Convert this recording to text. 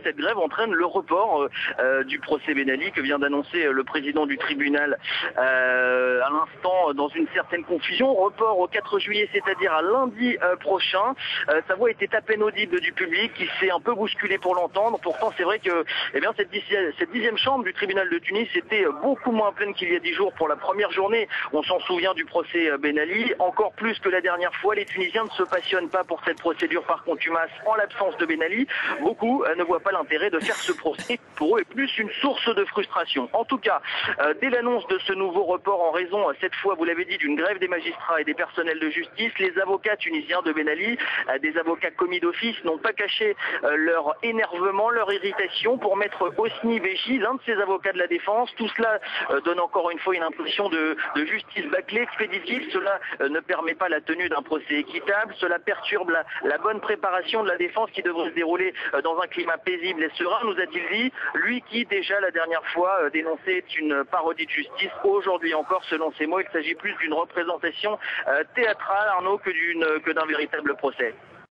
Cette grève entraîne le report du procès Ben Ali que vient d'annoncer le président du tribunal à l'instant dans une certaine confusion. Report au 4 juillet, c'est-à-dire à lundi prochain. Sa voix était à peine audible du public qui s'est un peu bousculé pour l'entendre. Pourtant, c'est vrai que cette 10e chambre du tribunal de Tunis était beaucoup moins pleine qu'il y a 10 jours pour la première journée. On s'en souvient du procès Ben Ali. Encore plus que la dernière fois, les Tunisiens ne se passionnent pas pour cette procédure par contumace en l'absence de Ben Ali. Beaucoup ne voient pas l'intérêt de faire ce procès. Pour eux, est plus une source de frustration. En tout cas, dès l'annonce de ce nouveau report en raison, cette fois, vous l'avez dit, d'une grève des magistrats et des personnels de justice, les avocats tunisiens de Ben Ali, des avocats commis d'office, n'ont pas caché leur énervement, leur irritation pour mettre Hosni Beji, l'un de ces avocats de la défense. Tout cela donne encore une fois une impression de justice bâclée, expéditive. Cela ne permet pas la tenue d'un procès équitable. Cela perturbe la bonne préparation de la défense qui devrait se dérouler dans un climat paisible et serein, nous a-t-il dit, lui qui déjà la dernière fois dénonçait une parodie de justice. Aujourd'hui encore, selon ses mots, il s'agit plus d'une représentation théâtrale, Arnaud, que d'un véritable procès.